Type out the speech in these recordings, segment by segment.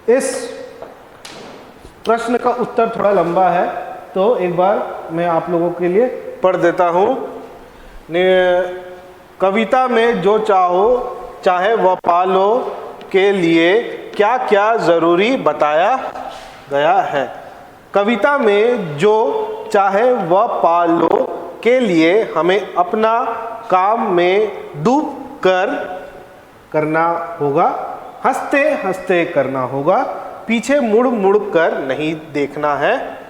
इस प्रश्न का उत्तर थोड़ा लंबा है, तो एक बार मैं आप लोगों के लिए पढ़ देता हूँ। कविता में जो चाहो चाहे वह पालो के लिए क्या क्या ज़रूरी बताया गया है। कविता में जो चाहे वह पालो के लिए हमें अपना काम में डूब कर करना होगा, हंसते हंसते करना होगा, पीछे मुड़ मुड़ कर नहीं देखना है,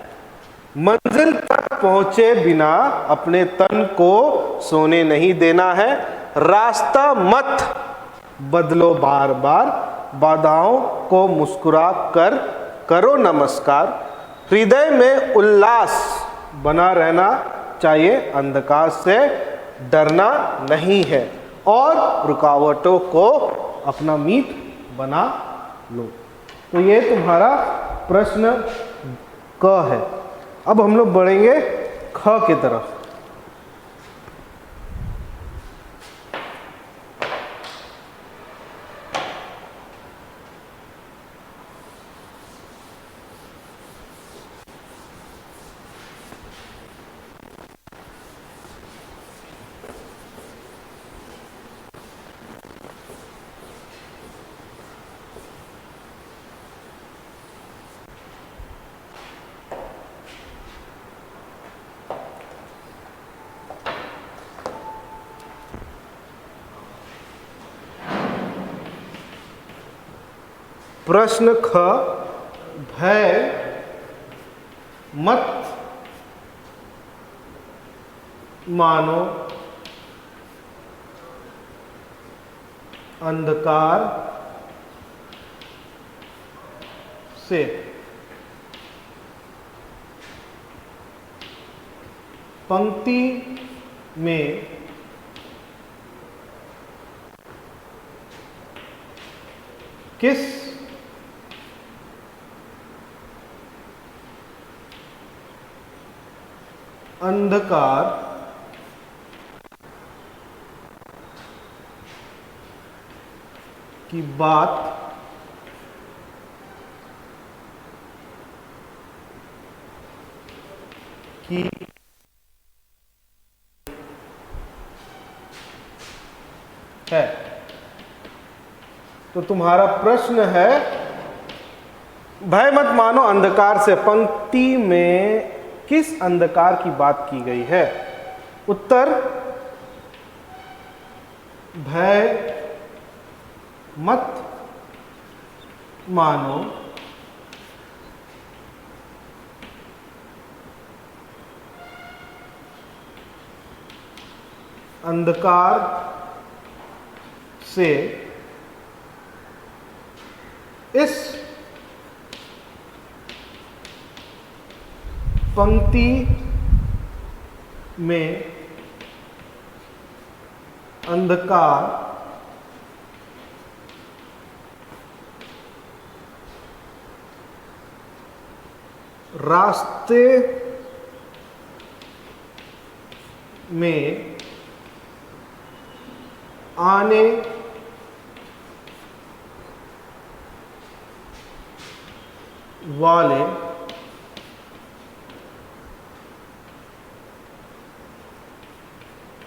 मंजिल तक पहुंचे बिना अपने तन को सोने नहीं देना है, रास्ता मत बदलो बार बार, बाधाओं को मुस्कुरा कर करो नमस्कार, हृदय में उल्लास बना रहना चाहिए, अंधकार से डरना नहीं है और रुकावटों को अपना मीत बना लो। तो ये तुम्हारा प्रश्न क है। अब हम लोग बढ़ेंगे ख की तरफ। प्रश्न ख, भय मत मानो अंधकार से। पंक्ति में किस अंधकार की बात की है। तो तुम्हारा प्रश्न है, भय मत मानो अंधकार से, पंक्ति में किस अंधकार की बात की गई है। उत्तर, भय मत मानो अंधकार से इस पंक्ति में अंधकार रास्ते में आने वाले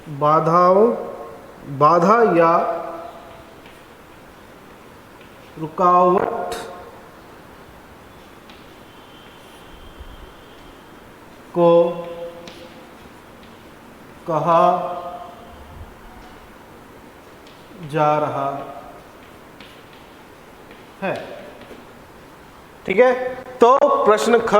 बाधा या रुकावट को कहा जा रहा है। ठीक है, तो प्रश्न ख,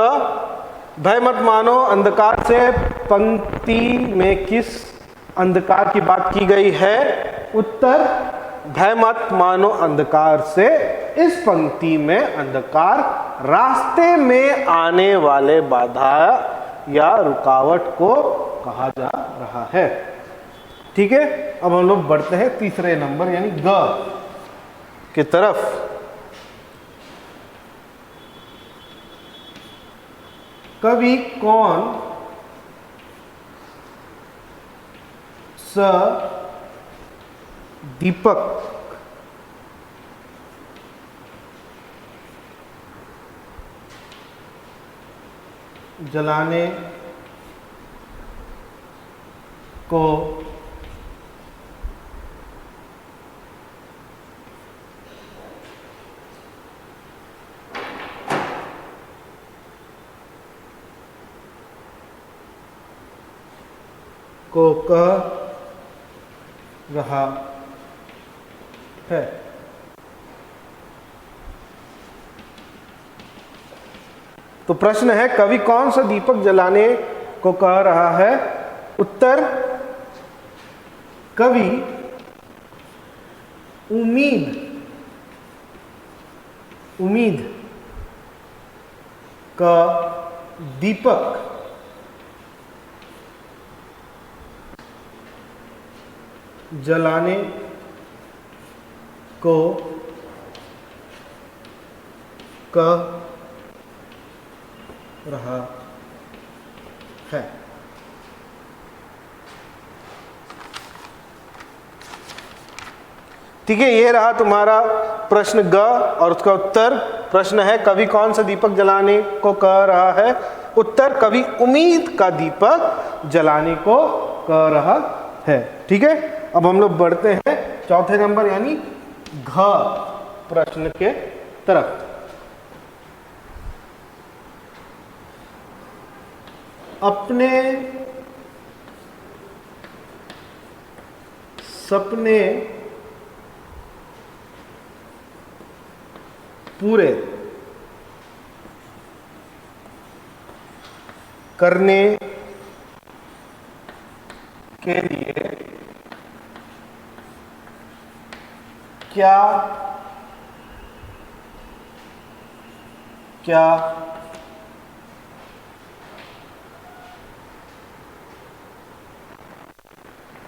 भय मत मानो अंधकार से, पंक्ति में किस अंधकार की बात की गई है। उत्तर, भय मत मानो अंधकार से, इस पंक्ति में अंधकार रास्ते में आने वाले बाधा या रुकावट को कहा जा रहा है। ठीक है, अब हम लोग बढ़ते हैं तीसरे नंबर यानी ग की तरफ। कवि कौन सा दीपक जलाने को कह रहा है। तो प्रश्न है, कवि कौन सा दीपक जलाने को कह रहा है? उत्तर, कवि उम्मीद का दीपक जलाने को कह रहा है। ठीक है, ये रहा तुम्हारा प्रश्न ग और उसका उत्तर। प्रश्न है, कवि कौन सा दीपक जलाने को कह रहा है? उत्तर, कवि उम्मीद का दीपक जलाने को कह रहा है। ठीक है, अब हम लोग बढ़ते हैं चौथे नंबर यानी घ प्रश्न के तरफ। अपने सपने पूरे करने के लिए क्या क्या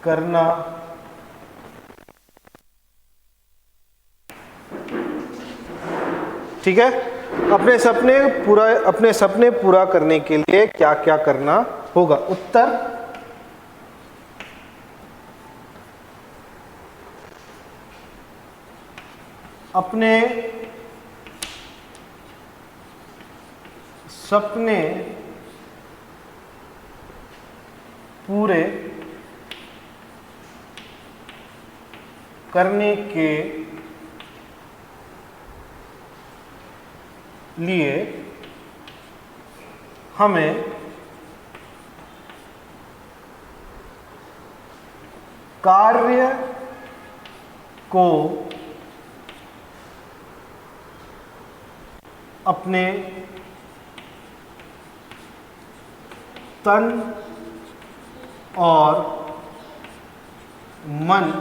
करना ठीक है, अपने सपने पूरा करने के लिए क्या क्या करना होगा? उत्तर, अपने सपने पूरे करने के लिए हमें कार्य को अपने तन और मन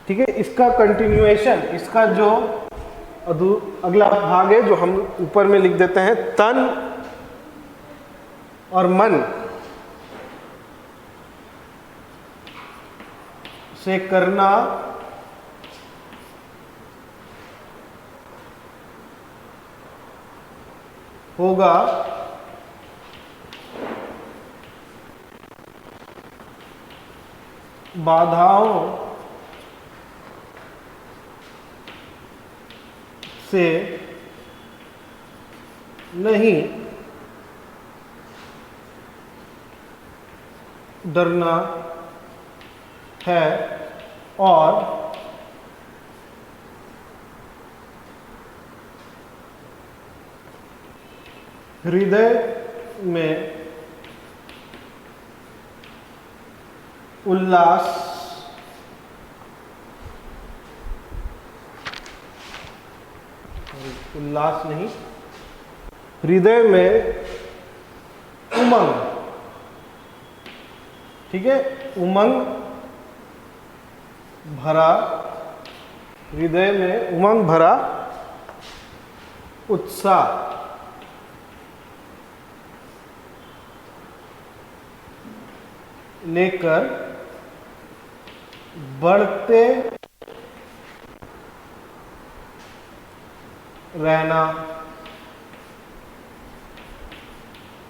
ठीक है, इसका कंटिन्यूएशन, इसका जो अगला भाग है जो हम ऊपर में लिख देते हैं, तन और मन से करना होगा बाधाओं से नहीं डरना है और हृदय में उल्लास नहीं, हृदय में उमंग, ठीक है, उमंग भरा, हृदय में उमंग भरा उत्साह लेकर बढ़ते रहना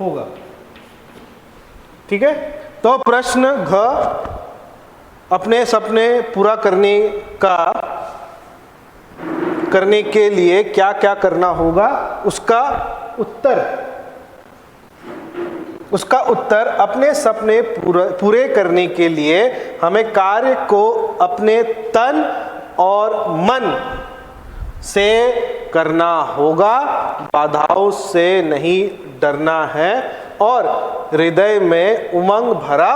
होगा। ठीक है, तो प्रश्न घ, अपने सपने पूरा करने के लिए क्या क्या करना होगा, उसका उत्तर अपने सपने पूरे करने के लिए हमें कार्य को अपने तन और मन से करना होगा, बाधाओं से नहीं डरना है और हृदय में उमंग भरा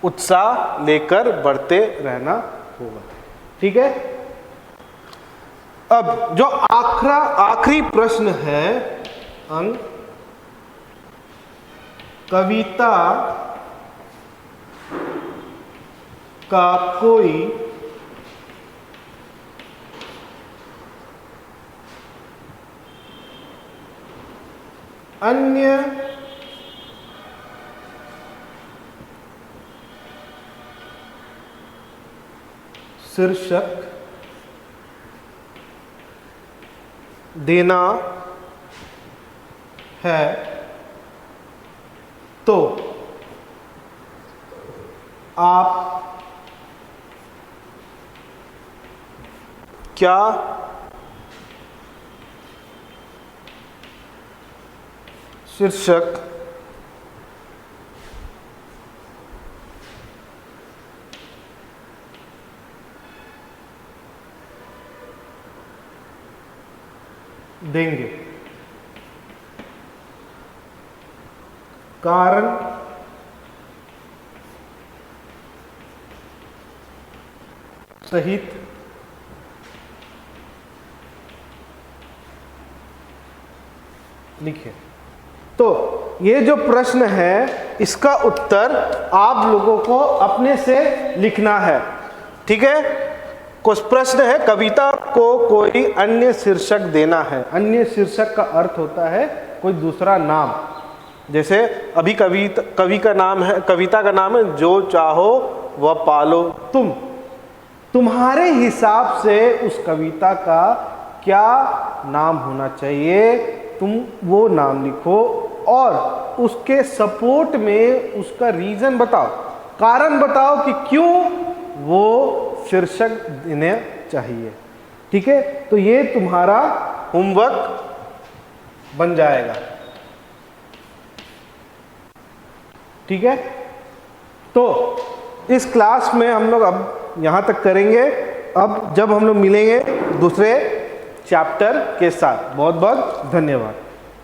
उत्साह लेकर बढ़ते रहना होगा। ठीक है, अब जो आखिरी प्रश्न है, अंक कविता का कोई अन्य शीर्षक देना है तो आप क्या शीर्षक देंगे? कारण सहित लिखिए। तो ये जो प्रश्न है, इसका उत्तर आप लोगों को अपने से लिखना है। ठीक है, कुछ प्रश्न है, कविता को कोई अन्य शीर्षक देना है। अन्य शीर्षक का अर्थ होता है कोई दूसरा नाम। जैसे अभी कवि का नाम है, कविता का नाम है जो चाहो वह पालो तुम। तुम्हारे हिसाब से उस कविता का क्या नाम होना चाहिए, तुम वो नाम लिखो और उसके सपोर्ट में उसका रीजन बताओ, कारण बताओ कि क्यों वो शीर्षक देना चाहिए। ठीक है, तो ये तुम्हारा होमवर्क बन जाएगा। ठीक है, तो इस क्लास में हम लोग अब यहाँ तक करेंगे। अब जब हम लोग मिलेंगे दूसरे चैप्टर के साथ, बहुत बहुत धन्यवाद।